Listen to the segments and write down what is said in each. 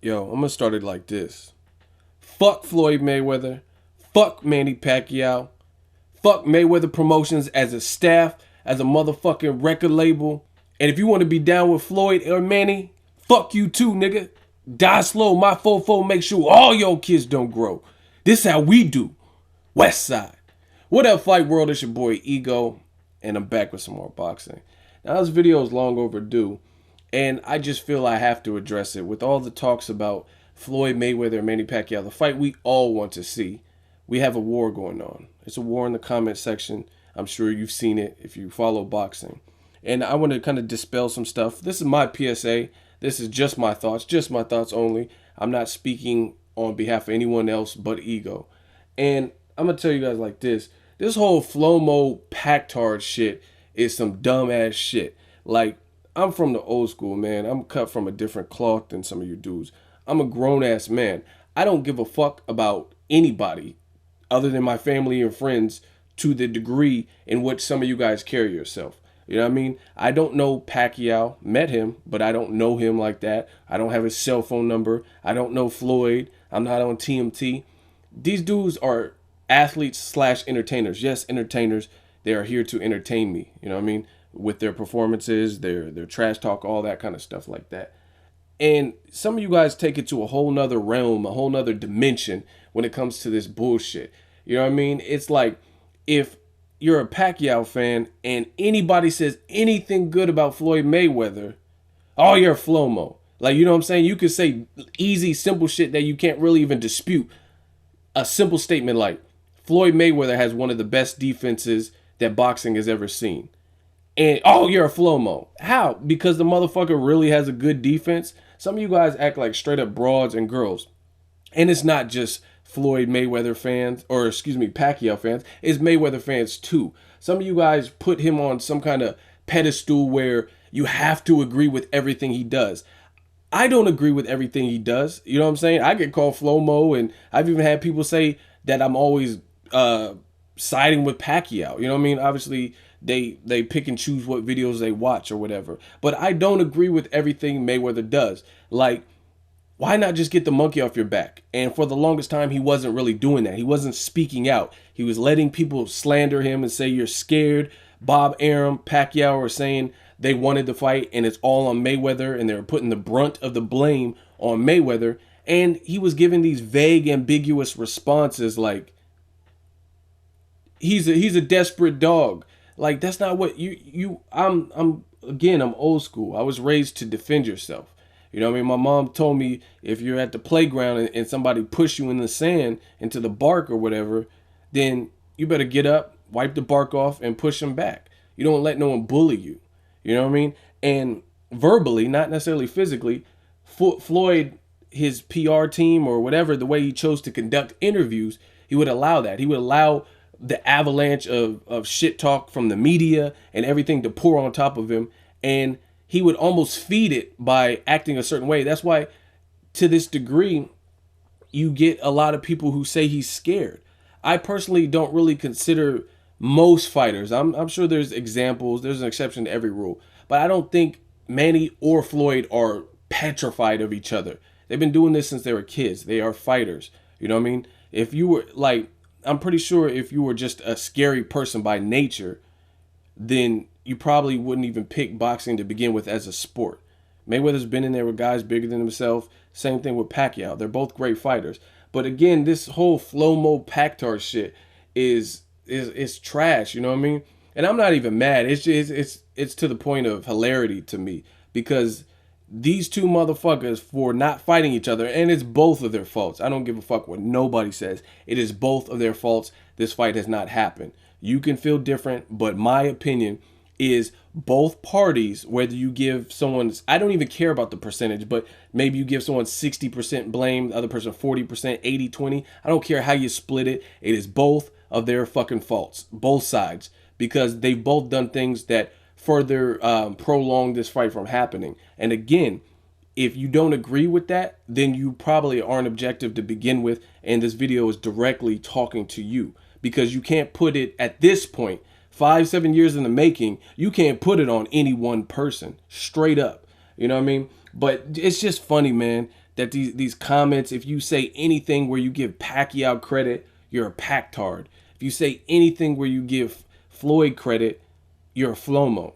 Yo, I'm gonna start it like this. Fuck Floyd Mayweather. Fuck Manny Pacquiao. Fuck Mayweather Promotions as a staff, as a motherfucking record label. And if you want to be down with Floyd or Manny, fuck you too, nigga. Die slow, my fofo, make sure all your kids don't grow. This how we do. West Side. What up, Fight World? It's your boy Ego, and I'm back with some more boxing. Now, this video is long overdue, and I just feel I have to address it. With all the talks about Floyd Mayweather and Manny Pacquiao, the fight we all want to see, we have a war going on. It's a war in the comment section. I'm sure you've seen it if you follow boxing. And I want to kind of dispel some stuff. This is my PSA. This is just my thoughts only. I'm not speaking on behalf of anyone else but Ego. And I'm going to tell you guys like this. This whole FLOMO PACTARD shit is some dumbass shit. Like, I'm from the old school, man. I'm cut from a different cloth than some of you dudes. I'm a grown-ass man. I don't give a fuck about anybody other than my family and friends to the degree in which some of you guys carry yourself. You know what I mean? I don't know Pacquiao, met him, but I don't know him like that. I don't have his cell phone number. I don't know Floyd. I'm not on TMT. These dudes are athletes slash entertainers. Yes, entertainers. They are here to entertain me. You know what I mean? With their performances, their trash talk, all that kind of stuff like that. And some of you guys take it to a whole nother realm, a whole nother dimension when it comes to this bullshit. You know what I mean? It's like if you're a Pacquiao fan and anybody says anything good about Floyd Mayweather, oh, you're a FLOMO. Like, you know what I'm saying? You could say easy, simple shit that you can't really even dispute. A simple statement like, Floyd Mayweather has one of the best defenses that boxing has ever seen. And, oh, you're a FLOMO. How? Because the motherfucker really has a good defense? Some of you guys act like straight up broads and girls. And it's not just Floyd Mayweather fans, or excuse me, Pacquiao fans. It's Mayweather fans too. Some of you guys put him on some kind of pedestal where you have to agree with everything he does. I don't agree with everything he does. You know what I'm saying? I get called FLOMO, and I've even had people say that I'm always siding with Pacquiao. You know what I mean? Obviously, they pick and choose what videos they watch or whatever. But I don't agree with everything Mayweather does. Like, why not just get the monkey off your back? And for the longest time, he wasn't really doing that. He wasn't speaking out. He was letting people slander him and say, you're scared. Bob Arum, Pacquiao are saying they wanted the fight and it's all on Mayweather, and they're putting the brunt of the blame on Mayweather. And he was giving these vague, ambiguous responses like, he's a desperate dog. Like, that's not what I'm old school. I was raised to defend yourself. You know what I mean? My mom told me if you're at the playground and somebody push you in the sand into the bark or whatever, then you better get up, wipe the bark off, and push them back. You don't let no one bully you. You know what I mean? And verbally, not necessarily physically, Floyd, his PR team or whatever, the way he chose to conduct interviews, he would allow that. He would allow the avalanche of shit talk from the media and everything to pour on top of him. And he would almost feed it by acting a certain way. That's why, to this degree, you get a lot of people who say he's scared. I personally don't really consider most fighters. I'm sure there's examples. There's an exception to every rule. But I don't think Manny or Floyd are petrified of each other. They've been doing this since they were kids. They are fighters. You know what I mean? If you were like, I'm pretty sure if you were just a scary person by nature, then you probably wouldn't even pick boxing to begin with as a sport. Mayweather's been in there with guys bigger than himself. Same thing with Pacquiao. They're both great fighters. But again, this whole FLOMO PACTARD shit is trash. You know what I mean? And I'm not even mad. It's just, it's to the point of hilarity to me, because these two motherfuckers, for not fighting each other, and it's both of their faults. I don't give a fuck what nobody says. It is both of their faults. This fight has not happened. You can feel different, but my opinion is both parties, whether you give someone, I don't even care about the percentage, but maybe you give someone 60% blame, the other person 40%, 80-20. I don't care how you split it. It is both of their fucking faults, both sides, because they've both done things that further prolong this fight from happening. And again, if you don't agree with that, then you probably aren't objective to begin with, and this video is directly talking to you, because you can't put it at this point, 5-7 years in the making, you can't put it on any one person, straight up. You know what I mean? But it's just funny, man, that these comments, if you say anything where you give Pacquiao credit, you're a PACTARD. If you say anything where you give Floyd credit, you're a FLOMO.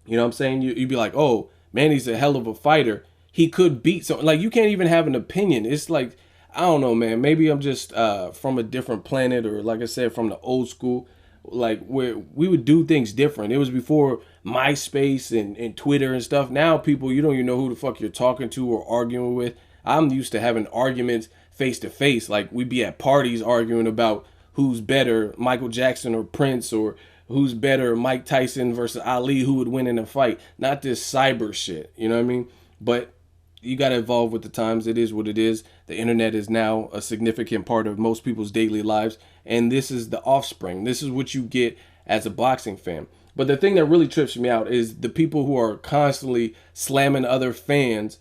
You know what I'm saying? You'd be like, oh, man, he's a hell of a fighter. He could beat someone. Like, you can't even have an opinion. It's like, I don't know, man. Maybe I'm just from a different planet, or like I said, from the old school, like where we would do things different. It was before MySpace and Twitter and stuff. Now people, you don't even know who the fuck you're talking to or arguing with. I'm used to having arguments face to face. Like, we'd be at parties arguing about who's better, Michael Jackson or Prince, or who's better, Mike Tyson versus Ali, who would win in a fight. Not this cyber shit, you know what I mean? But you got to evolve with the times. It is what it is. The internet is now a significant part of most people's daily lives. And this is the offspring. This is what you get as a boxing fan. But the thing that really trips me out is the people who are constantly slamming other fans,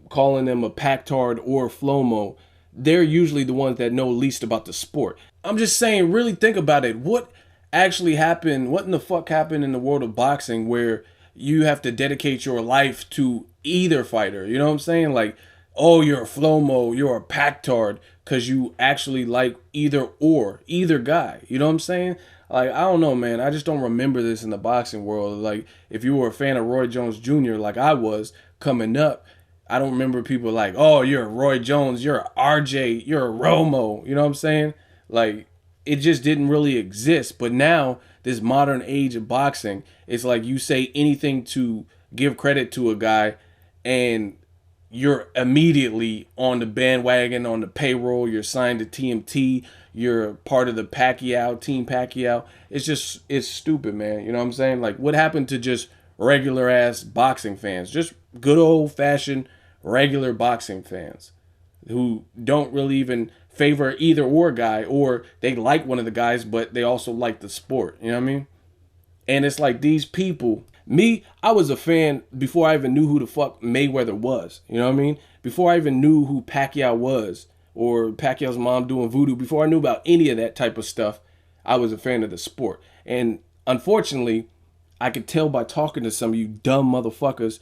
calling them a PACTARD or FLOMO. They're usually the ones that know least about the sport. I'm just saying, really think about it. What actually happened? What in the fuck happened in the world of boxing where you have to dedicate your life to either fighter? You know what I'm saying? Like, oh, you're a FLOMO, you're a PACTARD because you actually like either guy. You know what I'm saying? Like, I don't know, man. I just don't remember this in the boxing world. Like, if you were a fan of Roy Jones Jr., like I was coming up, I don't remember people like, oh, you're a Roy Jones, you're a RJ, you're a Romo. You know what I'm saying? Like, it just didn't really exist. But now, this modern age of boxing, it's like you say anything to give credit to a guy and you're immediately on the bandwagon, on the payroll, you're signed to TMT, you're part of the Pacquiao, Team Pacquiao. It's stupid, man. You know what I'm saying? Like, what happened to just regular ass boxing fans? Just good old fashioned regular boxing fans who don't really even favor either or guy, or they like one of the guys, but they also like the sport. You know what I mean? And it's like these people, me, I was a fan before I even knew who the fuck Mayweather was. You know what I mean? Before I even knew who Pacquiao was, or Pacquiao's mom doing voodoo, before I knew about any of that type of stuff, I was a fan of the sport. And unfortunately, I could tell by talking to some of you dumb motherfuckers,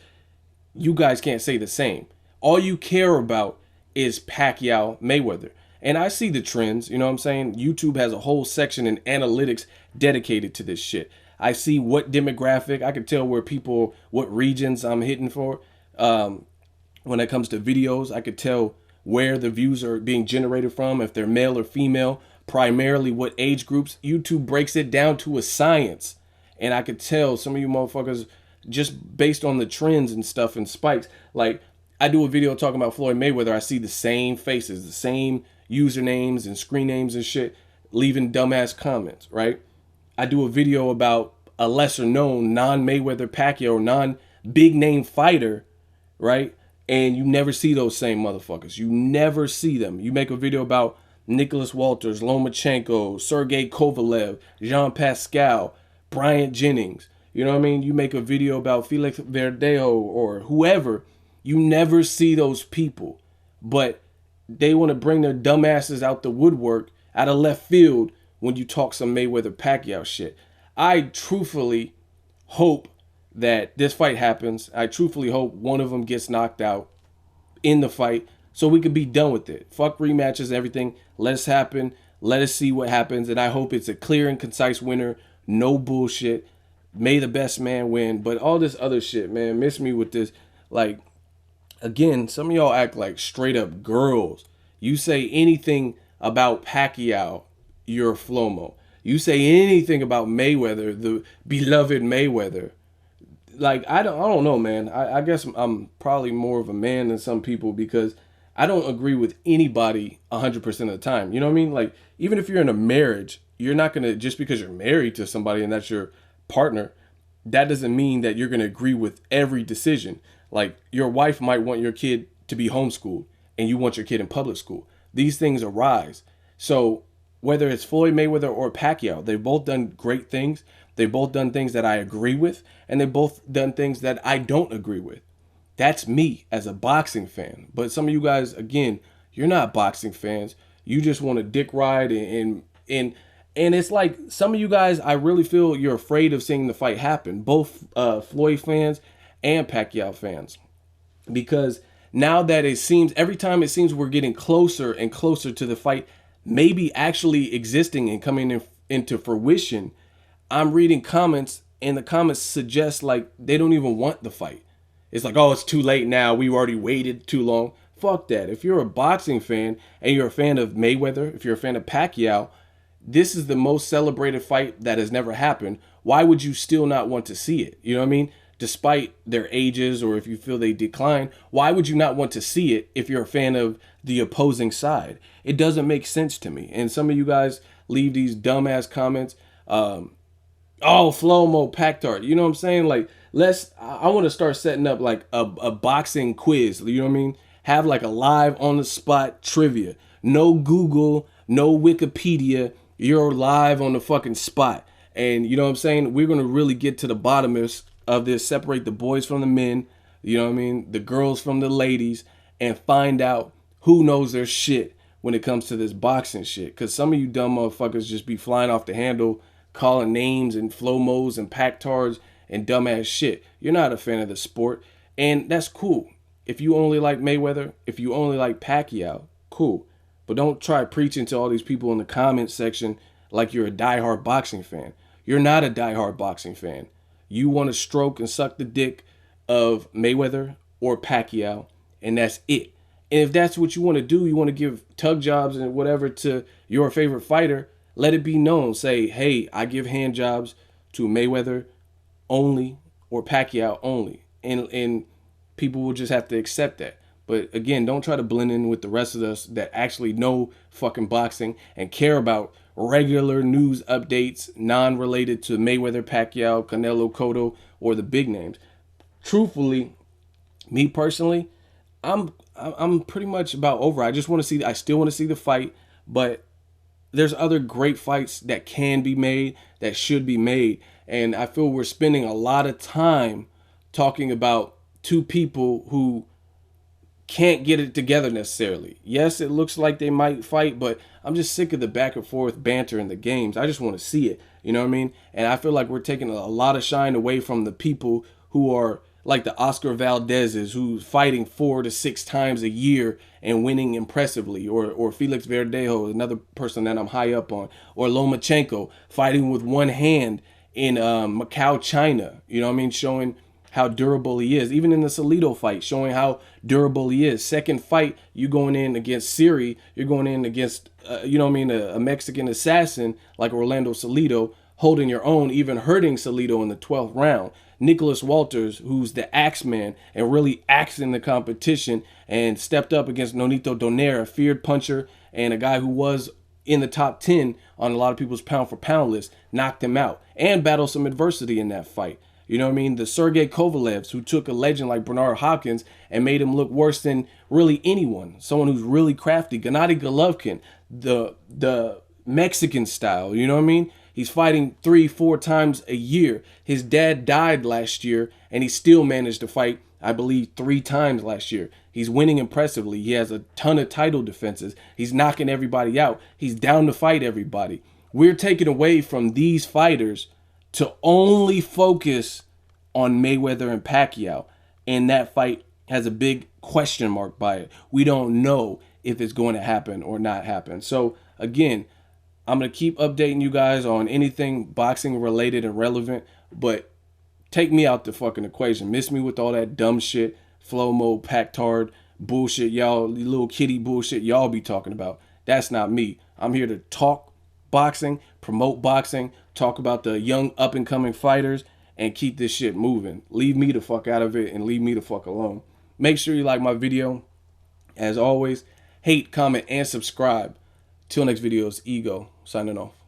you guys can't say the same. All you care about is Pacquiao Mayweather. And I see the trends, you know what I'm saying? YouTube has a whole section in analytics dedicated to this shit. I see what demographic, I can tell where people, what regions I'm hitting for. When it comes to videos, I could tell where the views are being generated from, if they're male or female, primarily what age groups. YouTube breaks it down to a science. And I could tell some of you motherfuckers, just based on the trends and stuff and spikes, like I do a video talking about Floyd Mayweather, I see the same faces, the same usernames and screen names and shit, leaving dumbass comments, right? I do a video about a lesser known non-Mayweather Pacquiao, non-big name fighter, right? And you never see those same motherfuckers. You never see them. You make a video about Nicholas Walters, Lomachenko, Sergey Kovalev, Jean Pascal, Bryant Jennings. You know what I mean? You make a video about Felix Verdejo or whoever. You never see those people. But they want to bring their dumbasses out the woodwork, out of left field, when you talk some Mayweather Pacquiao shit. I truthfully hope that this fight happens. I truthfully hope one of them gets knocked out in the fight so we could be done with it. Fuck rematches and everything. Let us happen. Let us see what happens. And I hope it's a clear and concise winner. No bullshit. May the best man win. But all this other shit, man, miss me with this. Like, again, some of y'all act like straight up girls. You say anything about Pacquiao, you're a FLOMO. You say anything about Mayweather, the beloved Mayweather. Like, I don't know, man. I guess I'm probably more of a man than some people because I don't agree with anybody 100% of the time. You know what I mean? Like, even if you're in a marriage, you're not going to, just because you're married to somebody and that's your partner, that doesn't mean that you're going to agree with every decision. Like, your wife might want your kid to be homeschooled and you want your kid in public school. These things arise. So whether it's Floyd Mayweather or Pacquiao, they've both done great things. They've both done things that I agree with, and they've both done things that I don't agree with. That's me as a boxing fan. But some of you guys, again, you're not boxing fans. You just want to dick ride and it's like some of you guys, I really feel you're afraid of seeing the fight happen. Both Floyd fans and Pacquiao fans. Because now that it seems, every time it seems we're getting closer and closer to the fight maybe actually existing and coming into fruition, I'm reading comments, and the comments suggest like they don't even want the fight. It's like, oh, it's too late now. We already waited too long. Fuck that. If you're a boxing fan and you're a fan of Mayweather, if you're a fan of Pacquiao, this is the most celebrated fight that has never happened. Why would you still not want to see it? You know what I mean? Despite their ages, or if you feel they decline, why would you not want to see it if you're a fan of the opposing side? It doesn't make sense to me. And some of you guys leave these dumbass comments. Oh, FLOMO, PACTARD. You know what I'm saying? Like, I want to start setting up like a boxing quiz. You know what I mean? Have like a live on the spot trivia. No Google, no Wikipedia. You're live on the fucking spot. And you know what I'm saying? We're going to really get to the bottom of this, separate the boys from the men, you know what I mean? The girls from the ladies, and find out who knows their shit when it comes to this boxing shit. Because some of you dumb motherfuckers just be flying off the handle, calling names and FLOMOs and PACTARDS and dumbass shit. You're not a fan of the sport, and that's cool. If you only like Mayweather, if you only like Pacquiao, cool. But don't try preaching to all these people in the comment section like you're a diehard boxing fan. You're not a diehard boxing fan. You want to stroke and suck the dick of Mayweather or Pacquiao, and that's it. And if that's what you want to do, you want to give tug jobs and whatever to your favorite fighter, let it be known. Say, hey, I give hand jobs to Mayweather only or Pacquiao only. And people will just have to accept that. But again, don't try to blend in with the rest of us that actually know fucking boxing and care about regular news updates non-related to Mayweather, Pacquiao, Canelo, Cotto, or the big names. Truthfully, me personally, I'm pretty much about over. I still want to see the fight, but there's other great fights that can be made, that should be made. And I feel we're spending a lot of time talking about two people who can't get it together necessarily. Yes, it looks like they might fight, but I'm just sick of the back and forth banter in the games. I just want to see it. You know what I mean? And I feel like we're taking a lot of shine away from the people who are like the Oscar Valdez's, who's fighting 4 to 6 times a year and winning impressively, or Felix Verdejo, another person that I'm high up on, or Lomachenko fighting with one hand in Macau, China. You know what I mean? Showing how durable he is. Even in the Salido fight, showing how durable he is. Second fight, you going in against Siri, you're going in against, you know what I mean, a Mexican assassin like Orlando Salido, holding your own, even hurting Salido in the 12th round. Nicholas Walters, who's the Axeman and really axed in the competition and stepped up against Nonito Donaire, a feared puncher and a guy who was in the top 10 on a lot of people's pound for pound list, knocked him out and battled some adversity in that fight. You know what I mean? The Sergey Kovalevs, who took a legend like Bernard Hopkins and made him look worse than really anyone. Someone who's really crafty. Gennady Golovkin, the Mexican style, you know what I mean? He's fighting 3-4 times a year. His dad died last year, and he still managed to fight, I believe, 3 times last year. He's winning impressively. He has a ton of title defenses. He's knocking everybody out. He's down to fight everybody. We're taking away from these fighters to only focus on Mayweather and Pacquiao. And that fight has a big question mark by it. We don't know if it's going to happen or not happen. So again, I'm going to keep updating you guys on anything boxing related and relevant, but take me out the fucking equation. Miss me with all that dumb shit, FLOMO, PACTARD bullshit, y'all, little kitty bullshit y'all be talking about. That's not me. I'm here to talk boxing, promote boxing, talk about the young up and coming fighters, and keep this shit moving. Leave me the fuck out of it and leave me the fuck alone. Make sure you like my video. As always, hate, comment, and subscribe. Till next video, it's Ego signing off.